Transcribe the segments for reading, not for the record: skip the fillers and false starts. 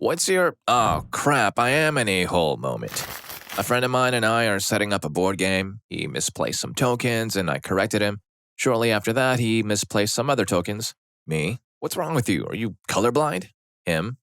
What's your, oh crap, I am an a-hole moment? A friend of mine and I are setting up a board game. He misplaced some tokens and I corrected him. Shortly after that, he misplaced some other tokens. Me? What's wrong with you? Are you colorblind? Him?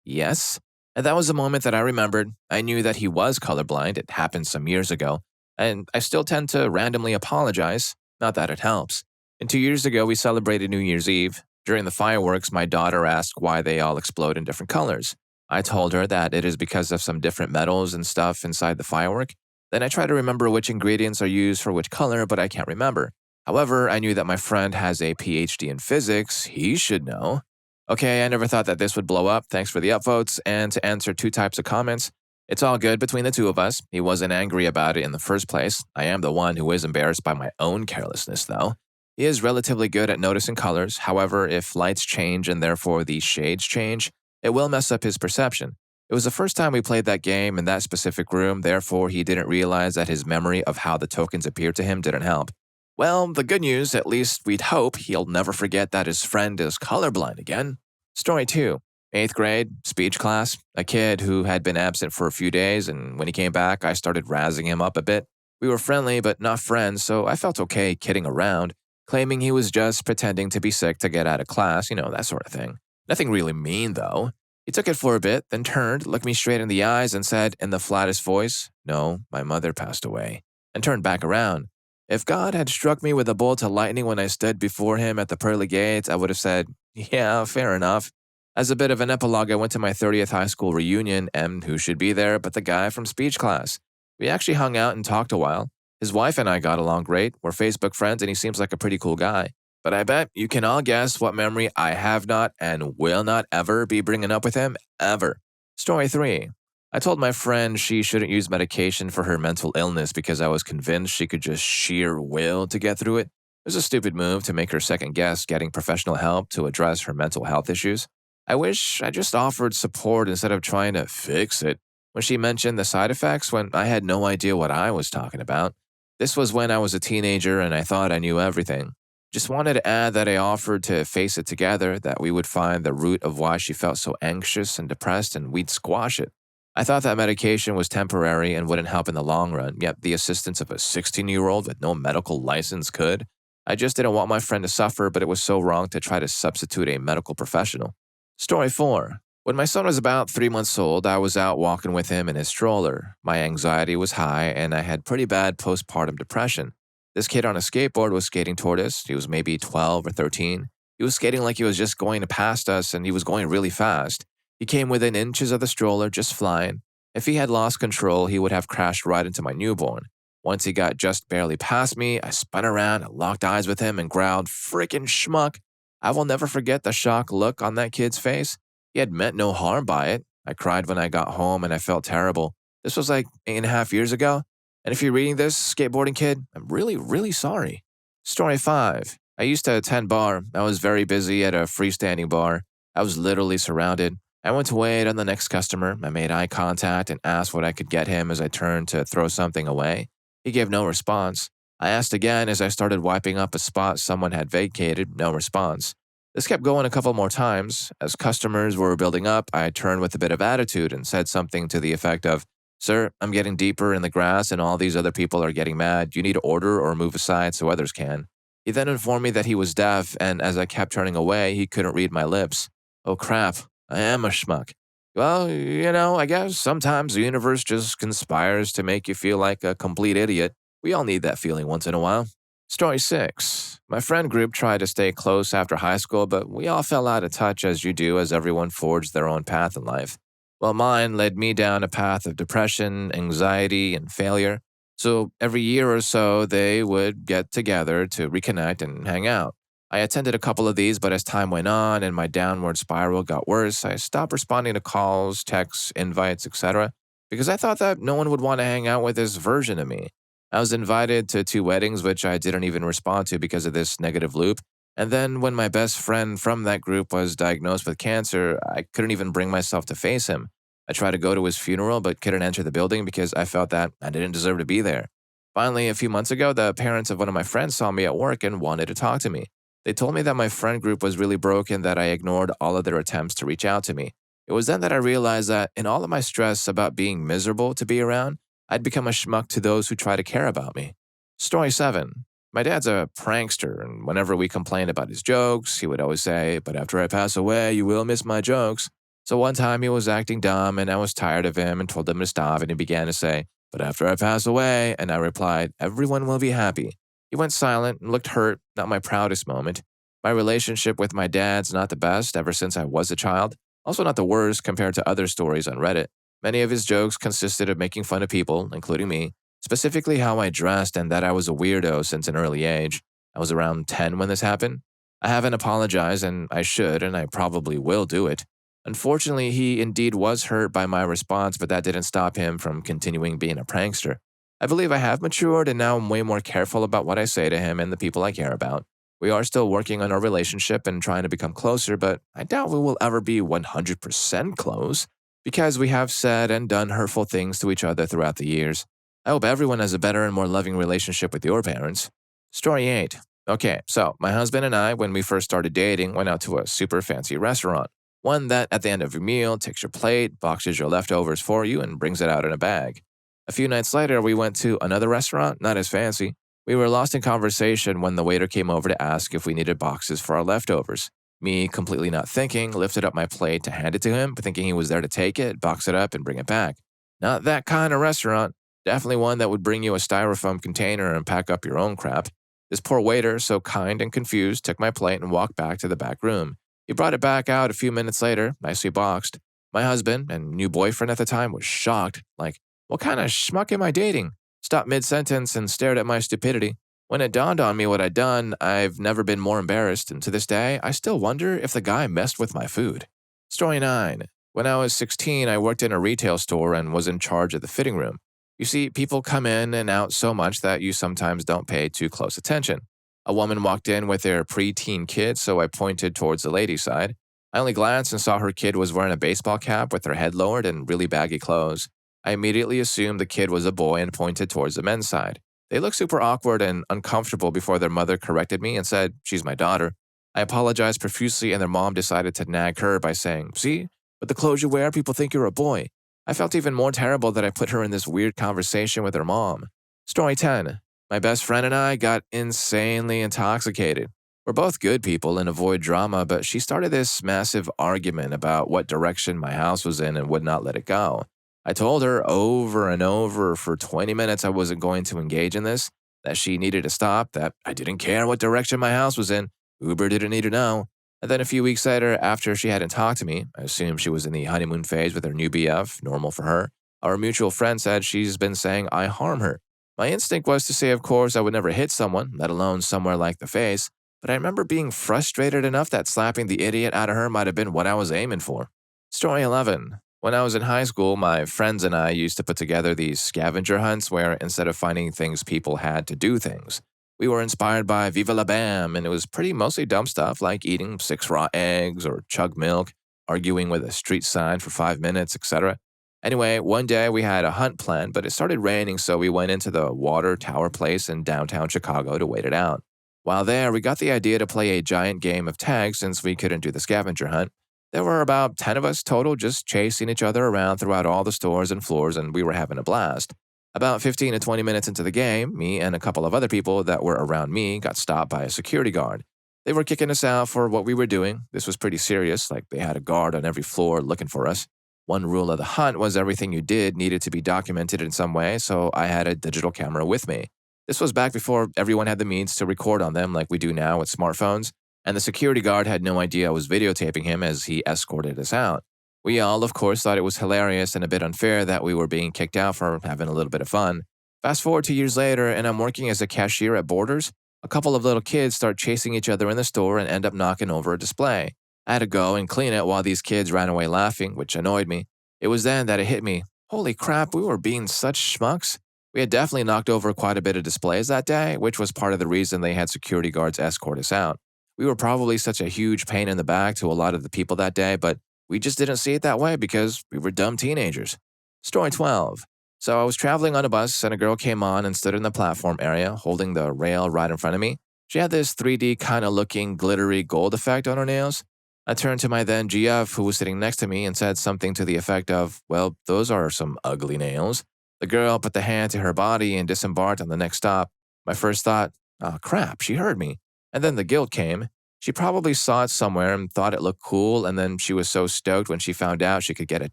Yes. And that was the moment that I remembered. I knew that he was colorblind. It happened some years ago. And I still tend to randomly apologize. Not that it helps. And 2 years ago, we celebrated New Year's Eve. During the fireworks, my daughter asked why they all explode in different colors. I told her that it is because of some different metals and stuff inside the firework. Then I tried to remember which ingredients are used for which color, but I can't remember. However, I knew that my friend has a PhD in physics. He should know. Okay, I never thought that this would blow up. Thanks for the upvotes. And to answer 2 types of comments, it's all good between the two of us. He wasn't angry about it in the first place. I am the one who is embarrassed by my own carelessness, though. He is relatively good at noticing colors. However, if lights change and therefore the shades change, it will mess up his perception. It was the first time we played that game in that specific room, therefore he didn't realize that his memory of how the tokens appeared to him didn't help. Well, the good news, at least we'd hope he'll never forget that his friend is colorblind again. Story 2. 8th grade, speech class. A kid who had been absent for a few days, and when he came back, I started razzing him up a bit. We were friendly but not friends, so I felt okay kidding around, claiming he was just pretending to be sick to get out of class, that sort of thing. Nothing really mean, though. He took it for a bit, then turned, looked me straight in the eyes, and said in the flattest voice, "No, my mother passed away," and turned back around. If God had struck me with a bolt of lightning when I stood before him at the pearly gates, I would have said, "Yeah, fair enough." As a bit of an epilogue, I went to my 30th high school reunion, and who should be there but the guy from speech class. We actually hung out and talked a while. His wife and I got along great. We're Facebook friends, and he seems like a pretty cool guy. But I bet you can all guess what memory I have not and will not ever be bringing up with him, ever. Story 3. I told my friend she shouldn't use medication for her mental illness because I was convinced she could just sheer will to get through it. It was a stupid move to make her second guess getting professional help to address her mental health issues. I wish I just offered support instead of trying to fix it. When she mentioned the side effects when I had no idea what I was talking about. This was when I was a teenager and I thought I knew everything. Just wanted to add that I offered to face it together, that we would find the root of why she felt so anxious and depressed and we'd squash it. I thought that medication was temporary and wouldn't help in the long run, yet the assistance of a 16-year-old with no medical license could. I just didn't want my friend to suffer, but it was so wrong to try to substitute a medical professional. Story 4. When my son was about 3 months old, I was out walking with him in his stroller. My anxiety was high, and I had pretty bad postpartum depression. This kid on a skateboard was skating toward us. He was maybe 12 or 13. He was skating like he was just going past us, and he was going really fast. He came within inches of the stroller, just flying. If he had lost control, he would have crashed right into my newborn. Once he got just barely past me, I spun around and locked eyes with him and growled, "Frickin' schmuck." I will never forget the shocked look on that kid's face. He had meant no harm by it. I cried when I got home and I felt terrible. This was like 8.5 years ago. And if you're reading this, skateboarding kid, I'm really, really sorry. Story 5. I used to attend bar. I was very busy at a freestanding bar. I was literally surrounded. I went to wait on the next customer. I made eye contact and asked what I could get him as I turned to throw something away. He gave no response. I asked again as I started wiping up a spot someone had vacated. No response. This kept going a couple more times. As customers were building up, I turned with a bit of attitude and said something to the effect of, "Sir, I'm getting deeper in the grass and all these other people are getting mad. You need to order or move aside so others can." He then informed me that he was deaf, and as I kept turning away, he couldn't read my lips. Oh crap, I am a schmuck. Well, I guess sometimes the universe just conspires to make you feel like a complete idiot. We all need that feeling once in a while. Story 6. My friend group tried to stay close after high school, but we all fell out of touch as you do as everyone forged their own path in life. Well, mine led me down a path of depression, anxiety, and failure. So every year or so, they would get together to reconnect and hang out. I attended a couple of these, but as time went on and my downward spiral got worse, I stopped responding to calls, texts, invites, etc. because I thought that no one would want to hang out with this version of me. I was invited to 2 weddings, which I didn't even respond to because of this negative loop. And then when my best friend from that group was diagnosed with cancer, I couldn't even bring myself to face him. I tried to go to his funeral, but couldn't enter the building because I felt that I didn't deserve to be there. Finally, a few months ago, the parents of one of my friends saw me at work and wanted to talk to me. They told me that my friend group was really broken, that I ignored all of their attempts to reach out to me. It was then that I realized that in all of my stress about being miserable to be around, I'd become a schmuck to those who try to care about me. Story 7. My dad's a prankster, and whenever we complained about his jokes, he would always say, "But after I pass away, you will miss my jokes." So one time he was acting dumb, and I was tired of him and told him to stop, and he began to say, "But after I pass away," and I replied, "Everyone will be happy." He went silent and looked hurt, not my proudest moment. My relationship with my dad's not the best ever since I was a child, also not the worst compared to other stories on Reddit. Many of his jokes consisted of making fun of people, including me, specifically how I dressed and that I was a weirdo since an early age. I was around 10 when this happened. I haven't apologized, and I should, and I probably will do it. Unfortunately, he indeed was hurt by my response, but that didn't stop him from continuing being a prankster. I believe I have matured, and now I'm way more careful about what I say to him and the people I care about. We are still working on our relationship and trying to become closer, but I doubt we will ever be 100% close because we have said and done hurtful things to each other throughout the years. I hope everyone has a better and more loving relationship with your parents. Story 8. Okay, so my husband and I, when we first started dating, went out to a super fancy restaurant. One that, at the end of your meal, takes your plate, boxes your leftovers for you, and brings it out in a bag. A few nights later, we went to another restaurant, not as fancy. We were lost in conversation when the waiter came over to ask if we needed boxes for our leftovers. Me, completely not thinking, lifted up my plate to hand it to him, thinking he was there to take it, box it up, and bring it back. Not that kind of restaurant. Definitely one that would bring you a styrofoam container and pack up your own crap. This poor waiter, so kind and confused, took my plate and walked back to the back room. He brought it back out a few minutes later, nicely boxed. My husband, and new boyfriend at the time, was shocked, like, "What kind of schmuck am I dating?" Stopped mid-sentence and stared at my stupidity. When it dawned on me what I'd done, I've never been more embarrassed, and to this day, I still wonder if the guy messed with my food. Story 9. When I was 16, I worked in a retail store and was in charge of the fitting room. You see, people come in and out so much that you sometimes don't pay too close attention. A woman walked in with their preteen kid, so I pointed towards the ladies' side. I only glanced and saw her kid was wearing a baseball cap with her head lowered and really baggy clothes. I immediately assumed the kid was a boy and pointed towards the men's side. They looked super awkward and uncomfortable before their mother corrected me and said, "She's my daughter." I apologized profusely, and their mom decided to nag her by saying, "See, with the clothes you wear, people think you're a boy." I felt even more terrible that I put her in this weird conversation with her mom. Story 10. My best friend and I got insanely intoxicated. We're both good people and avoid drama, but she started this massive argument about what direction my house was in and would not let it go. I told her over and over for 20 minutes I wasn't going to engage in this, that she needed to stop, that I didn't care what direction my house was in. Uber didn't need to know. And then a few weeks later, after she hadn't talked to me, I assumed she was in the honeymoon phase with her new BF, normal for her, our mutual friend said she's been saying I harm her. My instinct was to say, of course, I would never hit someone, let alone somewhere like the face, but I remember being frustrated enough that slapping the idiot out of her might have been what I was aiming for. Story 11. When I was in high school, my friends and I used to put together these scavenger hunts where instead of finding things, people had to do things. We were inspired by Viva La Bam, and it was pretty mostly dumb stuff like eating 6 raw eggs or chug milk, arguing with a street sign for 5 minutes, etc. Anyway, one day we had a hunt planned, but it started raining, so we went into the water tower place in downtown Chicago to wait it out. While there, we got the idea to play a giant game of tag since we couldn't do the scavenger hunt. There were about 10 of us total just chasing each other around throughout all the stores and floors, and we were having a blast. About 15 to 20 minutes into the game, me and a couple of other people that were around me got stopped by a security guard. They were kicking us out for what we were doing. This was pretty serious, like they had a guard on every floor looking for us. One rule of the hunt was everything you did needed to be documented in some way, so I had a digital camera with me. This was back before everyone had the means to record on them like we do now with smartphones, and the security guard had no idea I was videotaping him as he escorted us out. We all, of course, thought it was hilarious and a bit unfair that we were being kicked out for having a little bit of fun. Fast forward 2 years later, and I'm working as a cashier at Borders. A couple of little kids start chasing each other in the store and end up knocking over a display. I had to go and clean it while these kids ran away laughing, which annoyed me. It was then that it hit me. Holy crap, we were being such schmucks. We had definitely knocked over quite a bit of displays that day, which was part of the reason they had security guards escort us out. We were probably such a huge pain in the back to a lot of the people that day, but we just didn't see it that way because we were dumb teenagers. Story 12. So I was traveling on a bus and a girl came on and stood in the platform area holding the rail right in front of me. She had this 3D kind of looking glittery gold effect on her nails. I turned to my then GF, who was sitting next to me, and said something to the effect of, "Well, those are some ugly nails." The girl put the hand to her body and disembarked on the next stop. My first thought, "Oh crap, she heard me." And then the guilt came. She probably saw it somewhere and thought it looked cool, and then she was so stoked when she found out she could get it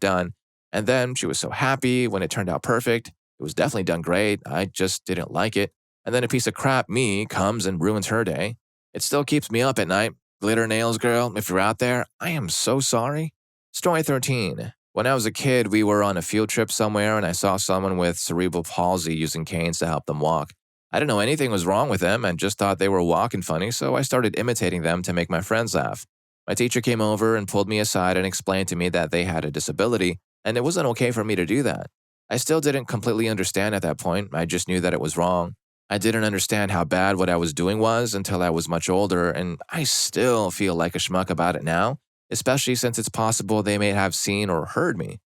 done. And then she was so happy when it turned out perfect. It was definitely done great. I just didn't like it. And then a piece of crap, me, comes and ruins her day. It still keeps me up at night. Glitter Nails Girl, if you're out there, I am so sorry. Story 13. When I was a kid, we were on a field trip somewhere and I saw someone with cerebral palsy using canes to help them walk. I didn't know anything was wrong with them and just thought they were walking funny, so I started imitating them to make my friends laugh. My teacher came over and pulled me aside and explained to me that they had a disability, and it wasn't okay for me to do that. I still didn't completely understand at that point, I just knew that it was wrong. I didn't understand how bad what I was doing was until I was much older, and I still feel like a schmuck about it now, especially since it's possible they may have seen or heard me.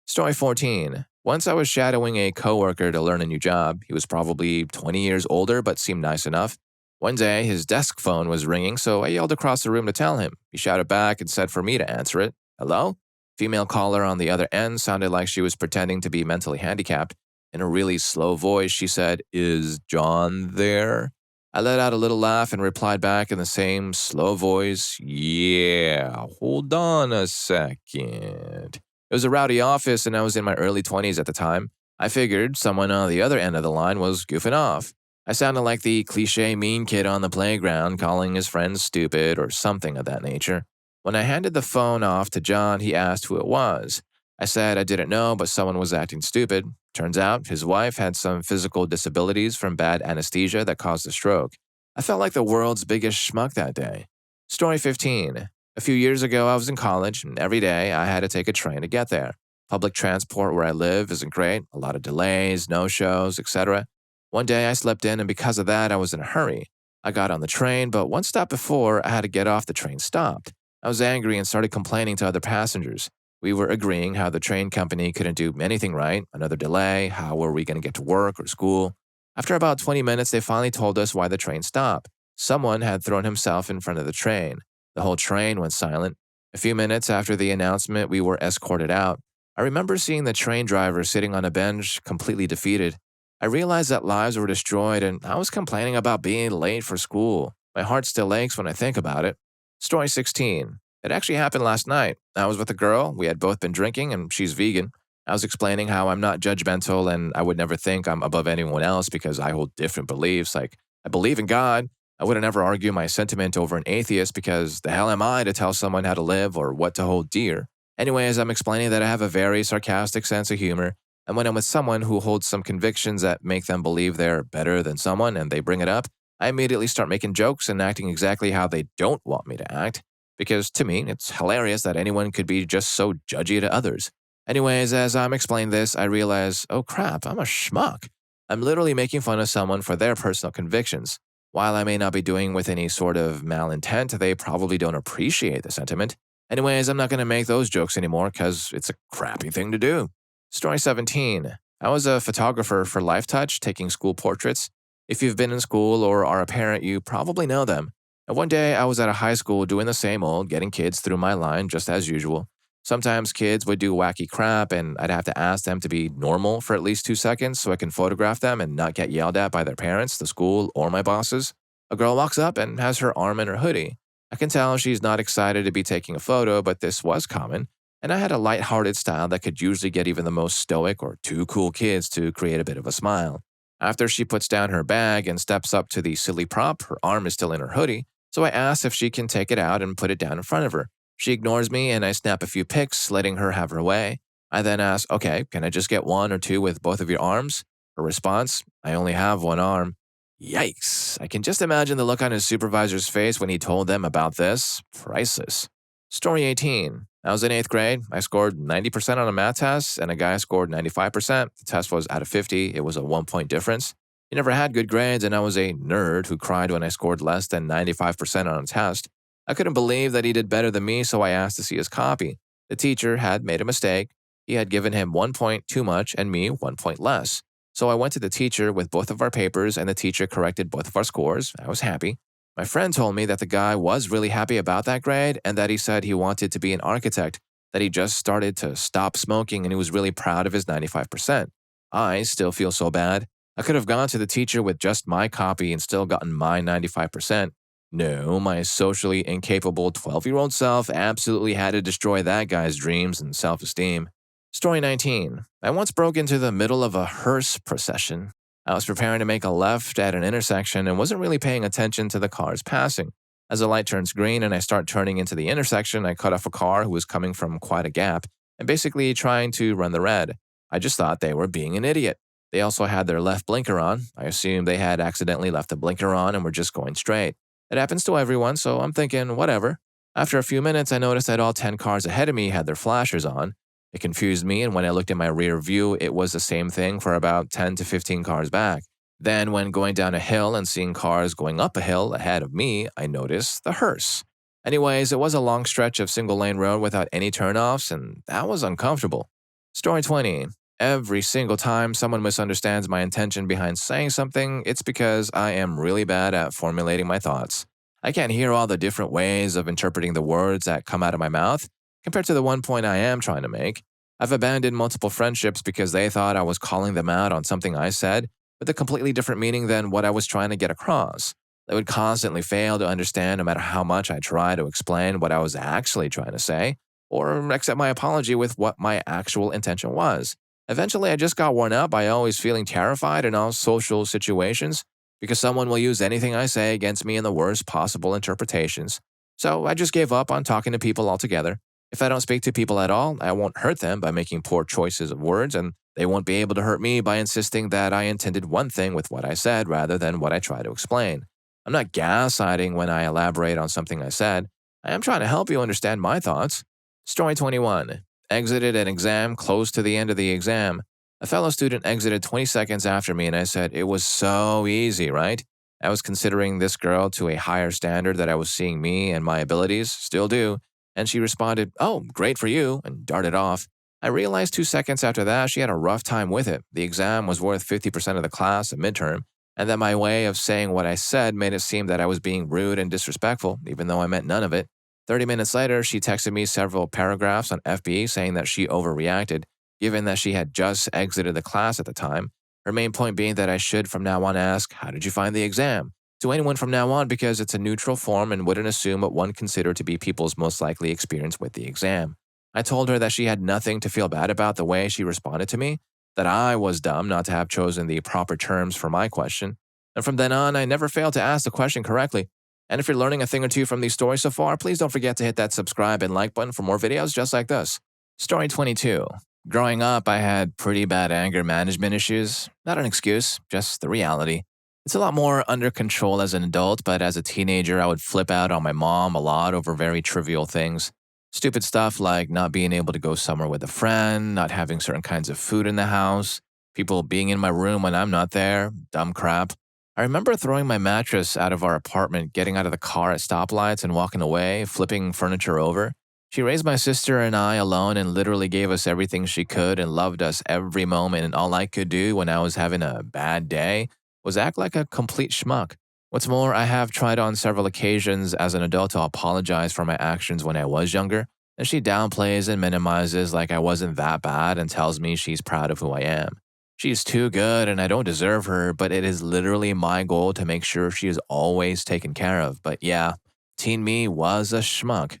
Story 14. Once I was shadowing a coworker to learn a new job. He was probably 20 years older but seemed nice enough. One day, his desk phone was ringing, so I yelled across the room to tell him. He shouted back and said for me to answer it. "Hello?" Female caller on the other end sounded like she was pretending to be mentally handicapped. In a really slow voice, she said, "Is John there?" I let out a little laugh and replied back in the same slow voice, "Yeah, hold on a second." It was a rowdy office and I was in my early 20s at the time. I figured someone on the other end of the line was goofing off. I sounded like the cliche mean kid on the playground calling his friends stupid or something of that nature. When I handed the phone off to John, he asked who it was. I said I didn't know, but someone was acting stupid. Turns out his wife had some physical disabilities from bad anesthesia that caused a stroke. I felt like the world's biggest schmuck that day. Story 15. A few years ago, I was in college, and every day I had to take a train to get there. Public transport where I live isn't great, a lot of delays, no-shows, etc. One day I slept in, and because of that, I was in a hurry. I got on the train, but one stop before I had to get off, the train stopped. I was angry and started complaining to other passengers. We were agreeing how the train company couldn't do anything right, another delay, how were we going to get to work or school. After about 20 minutes, they finally told us why the train stopped. Someone had thrown himself in front of the train. The whole train went silent. A few minutes after the announcement, we were escorted out. I remember seeing the train driver sitting on a bench, completely defeated. I realized that lives were destroyed and I was complaining about being late for school. My heart still aches when I think about it. Story 16. It actually happened last night. I was with a girl. We had both been drinking, and she's vegan. I was explaining how I'm not judgmental and I would never think I'm above anyone else because I hold different beliefs. Like, I believe in God. I wouldn't ever argue my sentiment over an atheist because the hell am I to tell someone how to live or what to hold dear? Anyways, I'm explaining that I have a very sarcastic sense of humor, and when I'm with someone who holds some convictions that make them believe they're better than someone and they bring it up, I immediately start making jokes and acting exactly how they don't want me to act. Because to me, it's hilarious that anyone could be just so judgy to others. Anyways, as I'm explaining this, I realize, oh crap, I'm a schmuck. I'm literally making fun of someone for their personal convictions. While I may not be doing with any sort of malintent, they probably don't appreciate the sentiment. Anyways, I'm not going to make those jokes anymore because it's a crappy thing to do. Story 17. I was a photographer for Lifetouch, taking school portraits. If you've been in school or are a parent, you probably know them. And one day, I was at a high school doing the same old, getting kids through my line just as usual. Sometimes kids would do wacky crap, and I'd have to ask them to be normal for at least 2 seconds so I can photograph them and not get yelled at by their parents, the school, or my bosses. A girl walks up and has her arm in her hoodie. I can tell she's not excited to be taking a photo, but this was common, and I had a light-hearted style that could usually get even the most stoic or too cool kids to create a bit of a smile. After she puts down her bag and steps up to the silly prop, her arm is still in her hoodie, so I ask if she can take it out and put it down in front of her. She ignores me and I snap a few pics, letting her have her way. I then ask, okay, can I just get one or two with both of your arms? Her response, I only have one arm. Yikes. I can just imagine the look on his supervisor's face when he told them about this. Priceless. Story 18. I was in 8th grade. I scored 90% on a math test, and a guy scored 95%. The test was out of 50. It was a 1-point difference. He never had good grades, and I was a nerd who cried when I scored less than 95% on a test. I couldn't believe that he did better than me, so I asked to see his copy. The teacher had made a mistake. He had given him 1 point too much and me 1 point less. So I went to the teacher with both of our papers, and the teacher corrected both of our scores. I was happy. My friend told me that the guy was really happy about that grade and that he said he wanted to be an architect, that he just started to stop smoking and he was really proud of his 95%. I still feel so bad. I could have gone to the teacher with just my copy and still gotten my 95%. No, my socially incapable 12-year-old self absolutely had to destroy that guy's dreams and self esteem. Story 19. I once broke into the middle of a hearse procession. I was preparing to make a left at an intersection and wasn't really paying attention to the cars passing. As the light turns green and I start turning into the intersection, I cut off a car who was coming from quite a gap and basically trying to run the red. I just thought they were being an idiot. They also had their left blinker on. I assumed they had accidentally left the blinker on and were just going straight. It happens to everyone, so I'm thinking, whatever. After a few minutes, I noticed that all 10 cars ahead of me had their flashers on. It confused me, and when I looked in my rear view, it was the same thing for about 10 to 15 cars back. Then, when going down a hill and seeing cars going up a hill ahead of me, I noticed the hearse. Anyways, it was a long stretch of single-lane road without any turnoffs, and that was uncomfortable. Story 20. Every single time someone misunderstands my intention behind saying something, it's because I am really bad at formulating my thoughts. I can't hear all the different ways of interpreting the words that come out of my mouth, compared to the one point I am trying to make. I've abandoned multiple friendships because they thought I was calling them out on something I said, with a completely different meaning than what I was trying to get across. They would constantly fail to understand no matter how much I try to explain what I was actually trying to say, or accept my apology with what my actual intention was. Eventually, I just got worn out by always feeling terrified in all social situations because someone will use anything I say against me in the worst possible interpretations. So I just gave up on talking to people altogether. If I don't speak to people at all, I won't hurt them by making poor choices of words, and they won't be able to hurt me by insisting that I intended one thing with what I said rather than what I try to explain. I'm not gaslighting when I elaborate on something I said. I am trying to help you understand my thoughts. Story 21. Exited an exam close to the end of the exam. A fellow student exited 20 seconds after me, and I said, "It was so easy, right?" I was considering this girl to a higher standard that I was seeing me and my abilities, still do, and she responded, "Oh, great for you," and darted off. I realized 2 seconds after that she had a rough time with it. The exam was worth 50% of the class at midterm, and that my way of saying what I said made it seem that I was being rude and disrespectful, even though I meant none of it. 30 minutes later, she texted me several paragraphs on FB saying that she overreacted, given that she had just exited the class at the time. Her main point being that I should from now on ask, "How did you find the exam?" to anyone from now on because it's a neutral form and wouldn't assume what one considered to be people's most likely experience with the exam. I told her that she had nothing to feel bad about the way she responded to me, that I was dumb not to have chosen the proper terms for my question. And from then on, I never failed to ask the question correctly. And if you're learning a thing or two from these stories so far, please don't forget to hit that subscribe and like button for more videos just like this. Story 22. Growing up, I had pretty bad anger management issues. Not an excuse, just the reality. It's a lot more under control as an adult, but as a teenager, I would flip out on my mom a lot over very trivial things. Stupid stuff like not being able to go somewhere with a friend, not having certain kinds of food in the house, people being in my room when I'm not there, dumb crap. I remember throwing my mattress out of our apartment, getting out of the car at stoplights and walking away, flipping furniture over. She raised my sister and I alone and literally gave us everything she could and loved us every moment, and all I could do when I was having a bad day was act like a complete schmuck. What's more, I have tried on several occasions as an adult to apologize for my actions when I was younger, and she downplays and minimizes like I wasn't that bad and tells me she's proud of who I am. She's too good and I don't deserve her, but it is literally my goal to make sure she is always taken care of. But yeah, teen me was a schmuck.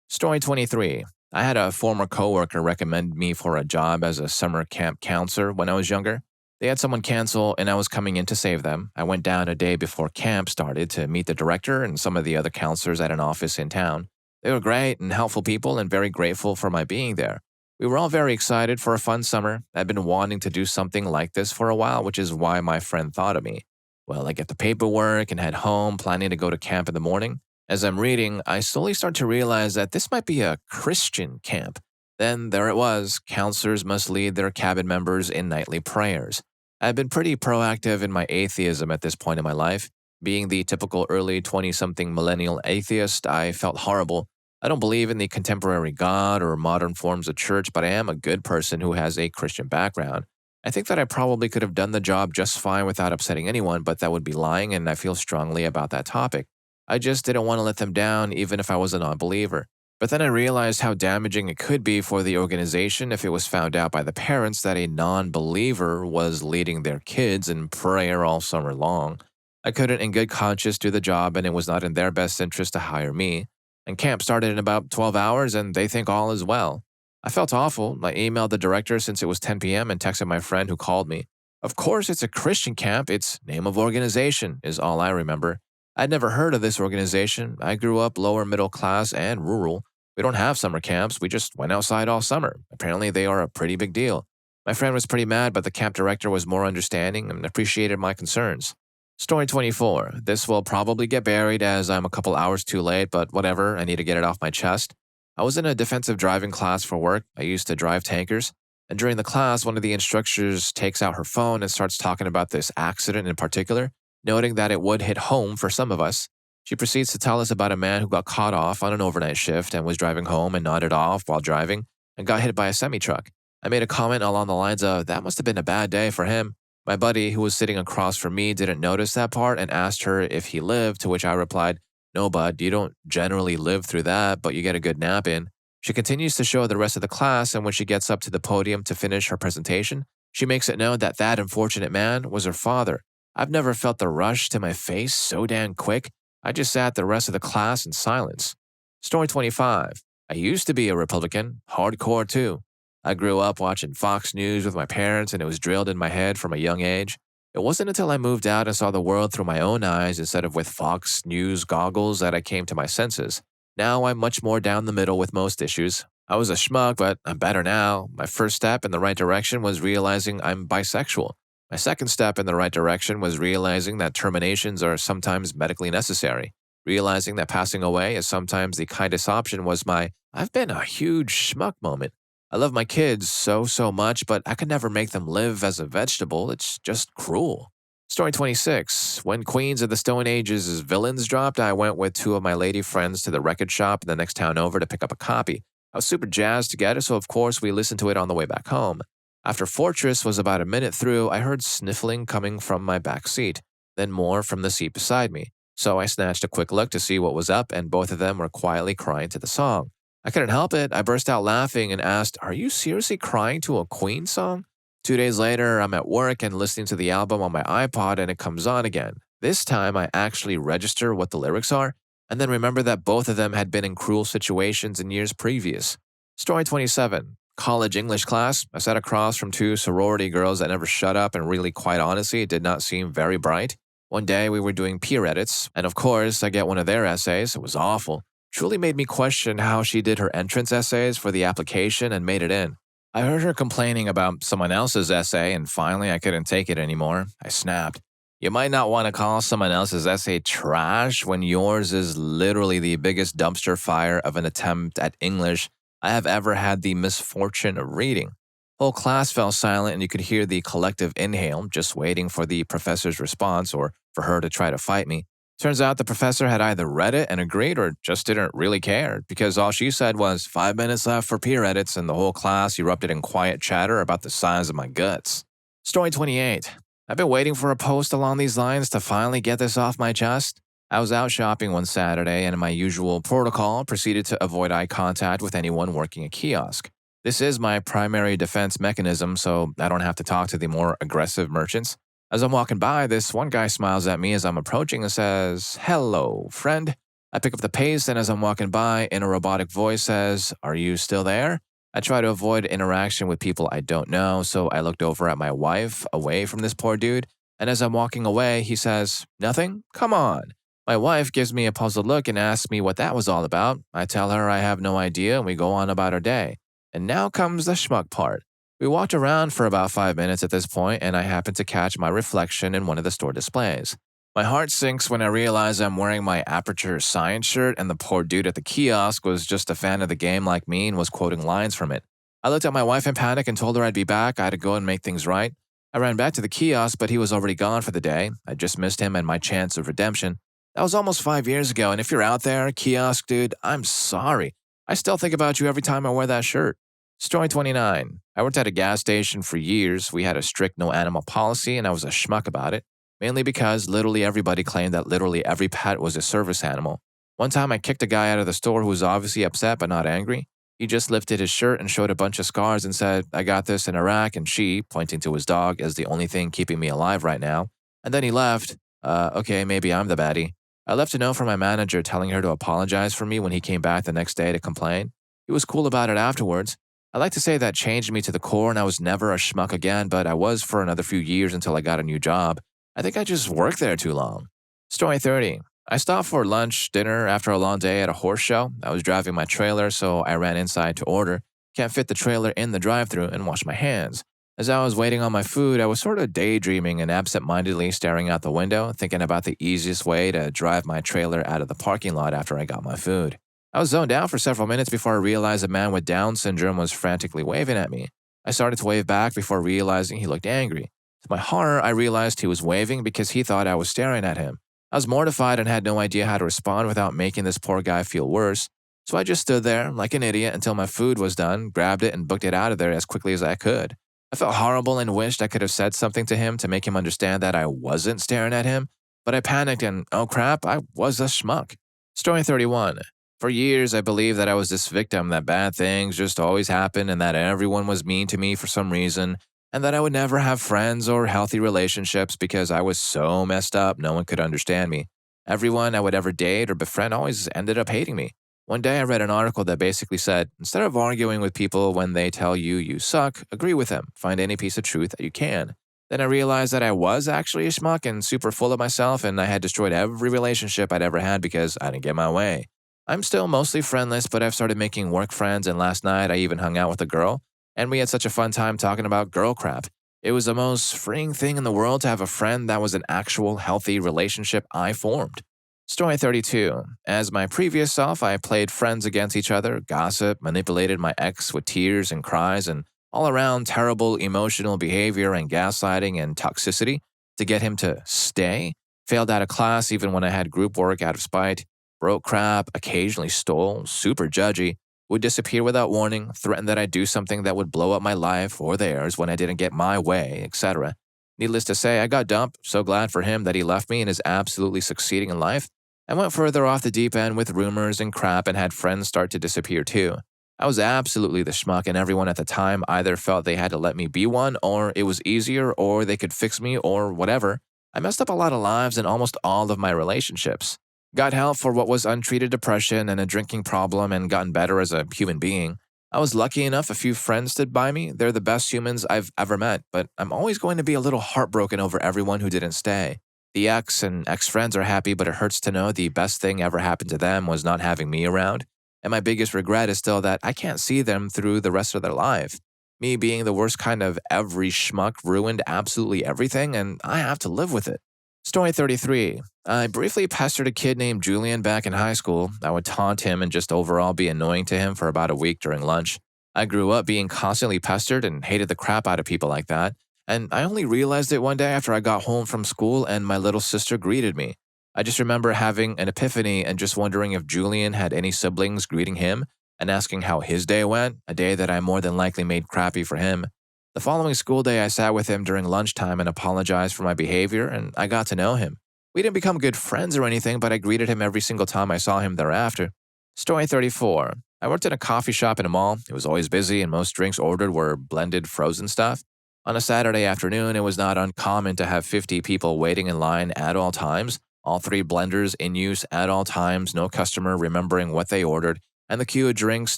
Story 23. I had a former coworker recommend me for a job as a summer camp counselor when I was younger. They had someone cancel and I was coming in to save them. I went down a day before camp started to meet the director and some of the other counselors at an office in town. They were great and helpful people and very grateful for my being there. We were all very excited for a fun summer. I'd been wanting to do something like this for a while, which is why my friend thought of me. Well, I get the paperwork and head home, planning to go to camp in the morning. As I'm reading, I slowly start to realize that this might be a Christian camp. Then there it was, counselors must lead their cabin members in nightly prayers. I've been pretty proactive in my atheism at this point in my life. Being the typical early 20-something millennial atheist, I felt horrible. I don't believe in the contemporary God or modern forms of church, but I am a good person who has a Christian background. I think that I probably could have done the job just fine without upsetting anyone, but that would be lying, and I feel strongly about that topic. I just didn't want to let them down, even if I was a non believer. But then I realized how damaging it could be for the organization if it was found out by the parents that a non believer was leading their kids in prayer all summer long. I couldn't, in good conscience, do the job, and it was not in their best interest to hire me. And camp started in about 12 hours, and they think all is well. I felt awful. I emailed the director since it was 10 p.m. and texted my friend who called me. Of course, it's a Christian camp. Its name of organization is all I remember. I'd never heard of this organization. I grew up lower middle class and rural. We don't have summer camps. We just went outside all summer. Apparently, they are a pretty big deal. My friend was pretty mad, but the camp director was more understanding and appreciated my concerns. Story 24. This will probably get buried as I'm a couple hours too late, but whatever, I need to get it off my chest. I was in a defensive driving class for work. I used to drive tankers. And during the class, one of the instructors takes out her phone and starts talking about this accident in particular, noting that it would hit home for some of us. She proceeds to tell us about a man who got caught off on an overnight shift and was driving home and nodded off while driving and got hit by a semi-truck. I made a comment along the lines of, that must have been a bad day for him. My buddy, who was sitting across from me, didn't notice that part and asked her if he lived, to which I replied, no, bud, you don't generally live through that, but you get a good nap in. She continues to show the rest of the class, and when she gets up to the podium to finish her presentation, she makes it known that that unfortunate man was her father. I've never felt the rush to my face so damn quick. I just sat the rest of the class in silence. Story 25. I used to be a Republican, hardcore too. I grew up watching Fox News with my parents, and it was drilled in my head from a young age. It wasn't until I moved out and saw the world through my own eyes instead of with Fox News goggles that I came to my senses. Now I'm much more down the middle with most issues. I was a schmuck, but I'm better now. My first step in the right direction was realizing I'm bisexual. My second step in the right direction was realizing that terminations are sometimes medically necessary. Realizing that passing away is sometimes the kindest option was my I've been a huge schmuck moment. I love my kids so much, but I could never make them live as a vegetable. It's just cruel. Story 26. When Queens of the Stone Age's Villains dropped, I went with two of my lady friends to the record shop in the next town over to pick up a copy. I was super jazzed to get it, so of course we listened to it on the way back home. After Fortress was about a minute through, I heard sniffling coming from my back seat, then more from the seat beside me. So I snatched a quick look to see what was up, and both of them were quietly crying to the song. I couldn't help it. I burst out laughing and asked, are you seriously crying to a Queen song? 2 days later, I'm at work and listening to the album on my iPod, and it comes on again. This time, I actually register what the lyrics are, and then remember that both of them had been in cruel situations in years previous. Story 27. College English class. I sat across from two sorority girls that never shut up, and really, quite honestly, did not seem very bright. One day, we were doing peer edits, and of course, I get one of their essays. It was awful. Truly made me question how she did her entrance essays for the application and made it in. I heard her complaining about someone else's essay, and finally I couldn't take it anymore. I snapped. You might not want to call someone else's essay trash when yours is literally the biggest dumpster fire of an attempt at English I have ever had the misfortune of reading. Whole class fell silent, and you could hear the collective inhale, just waiting for the professor's response or for her to try to fight me. Turns out the professor had either read it and agreed or just didn't really care, because all she said was 5 minutes left for peer edits, and the whole class erupted in quiet chatter about the size of my guts. Story 28. I've been waiting for a post along these lines to finally get this off my chest. I was out shopping one Saturday, and in my usual protocol, proceeded to avoid eye contact with anyone working a kiosk. This is my primary defense mechanism, so I don't have to talk to the more aggressive merchants. As I'm walking by, this one guy smiles at me as I'm approaching and says, hello, friend. I pick up the pace, and as I'm walking by, in a robotic voice says, are you still there? I try to avoid interaction with people I don't know, so I looked over at my wife, away from this poor dude, and as I'm walking away, he says, nothing? Come on. My wife gives me a puzzled look and asks me what that was all about. I tell her I have no idea, and we go on about our day. And now comes the schmuck part. We walked around for about 5 minutes at this point, and I happen to catch my reflection in one of the store displays. My heart sinks when I realize I'm wearing my Aperture Science shirt, and the poor dude at the kiosk was just a fan of the game like me and was quoting lines from it. I looked at my wife in panic and told her I'd be back. I had to go and make things right. I ran back to the kiosk, but he was already gone for the day. I just missed him and my chance of redemption. That was almost 5 years ago, and if you're out there, kiosk dude, I'm sorry. I still think about you every time I wear that shirt. Story 29. I worked at a gas station for years. We had a strict no animal policy, and I was a schmuck about it. mainly because literally everybody claimed that literally every pet was a service animal. One time I kicked a guy out of the store who was obviously upset but not angry. He just lifted his shirt and showed a bunch of scars and said, "I got this in Iraq, and she," pointing to his dog, "is the only thing keeping me alive right now." And then he left. Okay, maybe I'm the baddie. I left a note from my manager telling her to apologize for me when he came back the next day to complain. He was cool about it afterwards. I like to say that changed me to the core and I was never a schmuck again, but I was for another few years until I got a new job. I think I just worked there too long. Story 30. I stopped for lunch, dinner after a long day at a horse show. I was driving my trailer, so I ran inside to order. Can't fit the trailer in the drive-thru and wash my hands. As I was waiting on my food, I was sort of daydreaming and absent-mindedly staring out the window, thinking about the easiest way to drive my trailer out of the parking lot after I got my food. I was zoned out for several minutes before I realized a man with Down syndrome was frantically waving at me. I started to wave back before realizing he looked angry. To my horror, I realized he was waving because he thought I was staring at him. I was mortified and had no idea how to respond without making this poor guy feel worse, so I just stood there like an idiot until my food was done, grabbed it, and booked it out of there as quickly as I could. I felt horrible and wished I could have said something to him to make him understand that I wasn't staring at him, but I panicked and, oh crap, I was a schmuck. Story 31. For years, I believed that I was this victim, that bad things just always happen, and that everyone was mean to me for some reason, and that I would never have friends or healthy relationships because I was so messed up no one could understand me. Everyone I would ever date or befriend always ended up hating me. One day I read an article that basically said, instead of arguing with people when they tell you you suck, agree with them, find any piece of truth that you can. Then I realized that I was actually a schmuck and super full of myself, and I had destroyed every relationship I'd ever had because I didn't get my way. I'm still mostly friendless, but I've started making work friends, and last night I even hung out with a girl, and we had such a fun time talking about girl crap. It was the most freeing thing in the world to have a friend that was an actual healthy relationship I formed. Story 32. As my previous self, I played friends against each other, gossip, manipulated my ex with tears and cries, and all around terrible emotional behavior and gaslighting and toxicity to get him to stay. Failed out of class even when I had group work out of spite. Broke crap, occasionally stole, super judgy, would disappear without warning, threatened that I'd do something that would blow up my life or theirs when I didn't get my way, etc. Needless to say, I got dumped, so glad for him that he left me and is absolutely succeeding in life. I went further off the deep end with rumors and crap and had friends start to disappear too. I was absolutely the schmuck, and everyone at the time either felt they had to let me be one, or it was easier, or they could fix me, or whatever. I messed up a lot of lives and almost all of my relationships. Got help for what was untreated depression and a drinking problem and gotten better as a human being. I was lucky enough a few friends stood by me. They're the best humans I've ever met, but I'm always going to be a little heartbroken over everyone who didn't stay. The ex and ex-friends are happy, but it hurts to know the best thing ever happened to them was not having me around. And my biggest regret is still that I can't see them through the rest of their life. Me being the worst kind of every schmuck ruined absolutely everything, and I have to live with it. Story 33. I briefly pestered a kid named Julian back in high school. I would taunt him and just overall be annoying to him for about a week during lunch. I grew up being constantly pestered and hated the crap out of people like that. And I only realized it one day after I got home from school and my little sister greeted me. I just remember having an epiphany and just wondering if Julian had any siblings greeting him and asking how his day went, a day that I more than likely made crappy for him. The following school day, I sat with him during lunchtime and apologized for my behavior, and I got to know him. We didn't become good friends or anything, but I greeted him every single time I saw him thereafter. Story 34. I worked in a coffee shop in a mall. It was always busy, and most drinks ordered were blended frozen stuff. On a Saturday afternoon, it was not uncommon to have 50 people waiting in line at all times, all three blenders in use at all times, no customer remembering what they ordered, and the queue of drinks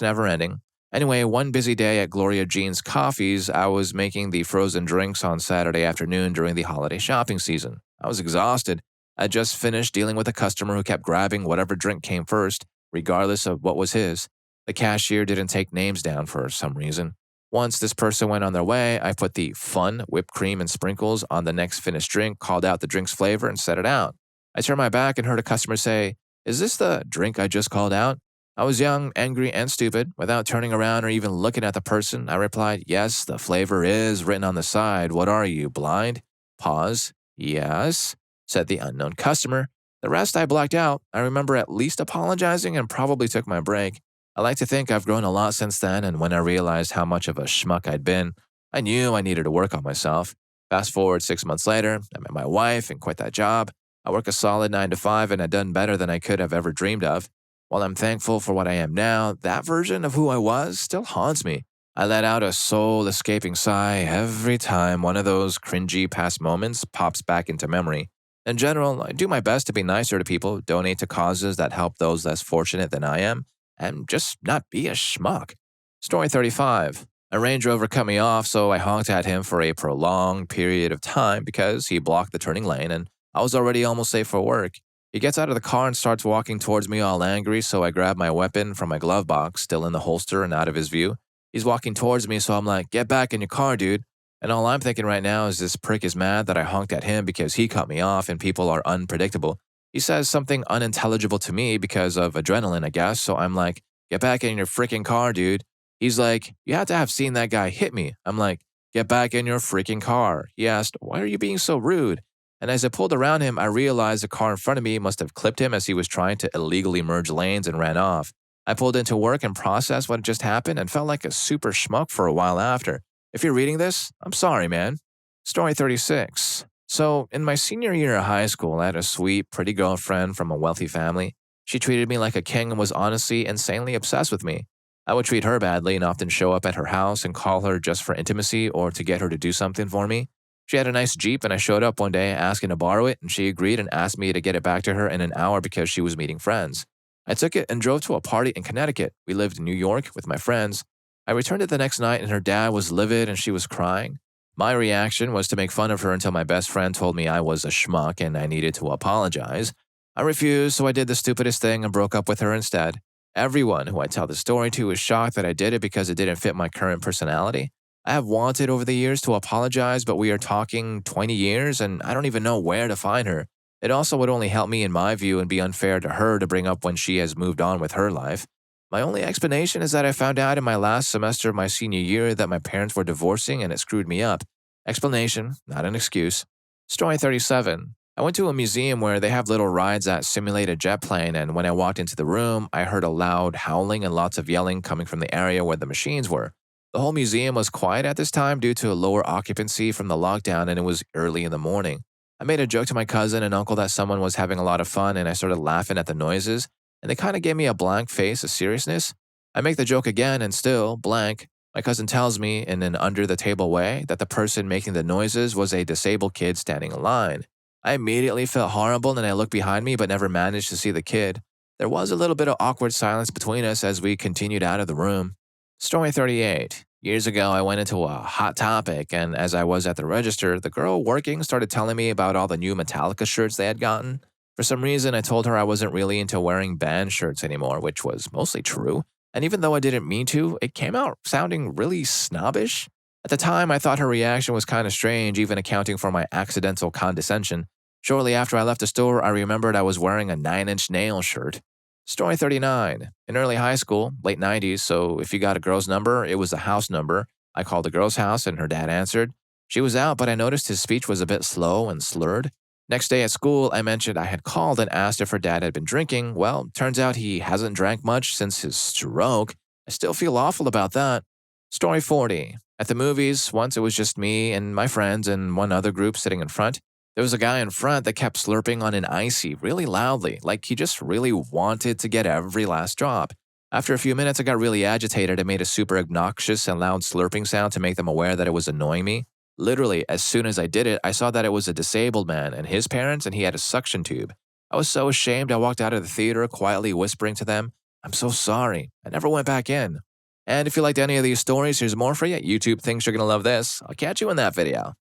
never ending. Anyway, one busy day at Gloria Jean's Coffees, I was making the frozen drinks on Saturday afternoon during the holiday shopping season. I was exhausted. I just finished dealing with a customer who kept grabbing whatever drink came first, regardless of what was his. The cashier didn't take names down for some reason. Once this person went on their way, I put the fun whipped cream and sprinkles on the next finished drink, called out the drink's flavor, and set it out. I turned my back and heard a customer say, "Is this the drink I just called out?" I was young, angry, and stupid. Without turning around or even looking at the person, I replied, "Yes, the flavor is written on the side. What are you, blind?" Pause. "Yes," said the unknown customer. The rest I blacked out. I remember at least apologizing and probably took my break. I like to think I've grown a lot since then, and when I realized how much of a schmuck I'd been, I knew I needed to work on myself. Fast forward 6 months later, I met my wife and quit that job. I work a solid 9 to 5 and I've done better than I could have ever dreamed of. While I'm thankful for what I am now, that version of who I was still haunts me. I let out a soul escaping sigh every time one of those cringy past moments pops back into memory. In general, I do my best to be nicer to people, donate to causes that help those less fortunate than I am, and just not be a schmuck. Story 35. A Range Rover cut me off, so I honked at him for a prolonged period of time because he blocked the turning lane and I was already almost late for work. He gets out of the car and starts walking towards me all angry, so I grab my weapon from my glove box, still in the holster and out of his view. He's walking towards me, so I'm like, "Get back in your car, dude." And all I'm thinking right now is this prick is mad that I honked at him because he cut me off and people are unpredictable. He says something unintelligible to me because of adrenaline, I guess, so I'm like, "Get back in your freaking car, dude." He's like, "You had to have seen that guy hit me." I'm like, "Get back in your freaking car." He asked, "Why are you being so rude?" And as I pulled around him, I realized the car in front of me must have clipped him as he was trying to illegally merge lanes and ran off. I pulled into work and processed what had just happened and felt like a super schmuck for a while after. If you're reading this, I'm sorry, man. Story 36. So, in my senior year of high school, I had a sweet, pretty girlfriend from a wealthy family. She treated me like a king and was honestly insanely obsessed with me. I would treat her badly and often show up at her house and call her just for intimacy or to get her to do something for me. She had a nice Jeep and I showed up one day asking to borrow it and she agreed and asked me to get it back to her in an hour because she was meeting friends. I took it and drove to a party in Connecticut. We lived in New York with my friends. I returned it the next night and her dad was livid and she was crying. My reaction was to make fun of her until my best friend told me I was a schmuck and I needed to apologize. I refused, so I did the stupidest thing and broke up with her instead. Everyone who I tell the story to is shocked that I did it because it didn't fit my current personality. I have wanted over the years to apologize, but we are talking 20 years and I don't even know where to find her. It also would only help me in my view and be unfair to her to bring up when she has moved on with her life. My only explanation is that I found out in my last semester of my senior year that my parents were divorcing and it screwed me up. Explanation, not an excuse. Story 37. I went to a museum where they have little rides that simulate a jet plane, and when I walked into the room, I heard a loud howling and lots of yelling coming from the area where the machines were. The whole museum was quiet at this time due to a lower occupancy from the lockdown, and it was early in the morning. I made a joke to my cousin and uncle that someone was having a lot of fun, and I started laughing at the noises, and they kind of gave me a blank face of seriousness. I make the joke again, and still, blank. My cousin tells me, in an under-the-table way, that the person making the noises was a disabled kid standing in line. I immediately felt horrible, and I looked behind me but never managed to see the kid. There was a little bit of awkward silence between us as we continued out of the room. Story 38. Years ago, I went into a hot topic, and as I was at the register, the girl working started telling me about all the new Metallica shirts they had gotten. For some reason, I told her I wasn't really into wearing band shirts anymore, which was mostly true. And even though I didn't mean to, it came out sounding really snobbish. At the time, I thought her reaction was kind of strange, even accounting for my accidental condescension. Shortly after I left the store, I remembered I was wearing a 9-inch nail shirt. Story 39. In early high school, late 90s, so if you got a girl's number, it was a house number. I called the girl's house and her dad answered. She was out, but I noticed his speech was a bit slow and slurred. Next day at school, I mentioned I had called and asked if her dad had been drinking. Well, turns out he hasn't drank much since his stroke. I still feel awful about that. Story 40. At the movies, once it was just me and my friends and one other group sitting in front. There was a guy in front that kept slurping on an icy really loudly, like he just really wanted to get every last drop. After a few minutes, I got really agitated and made a super obnoxious and loud slurping sound to make them aware that it was annoying me. Literally, as soon as I did it, I saw that it was a disabled man and his parents, and he had a suction tube. I was so ashamed I walked out of the theater quietly whispering to them, "I'm so sorry." I never went back in. And if you liked any of these stories, here's more for you. YouTube thinks you're going to love this. I'll catch you in that video.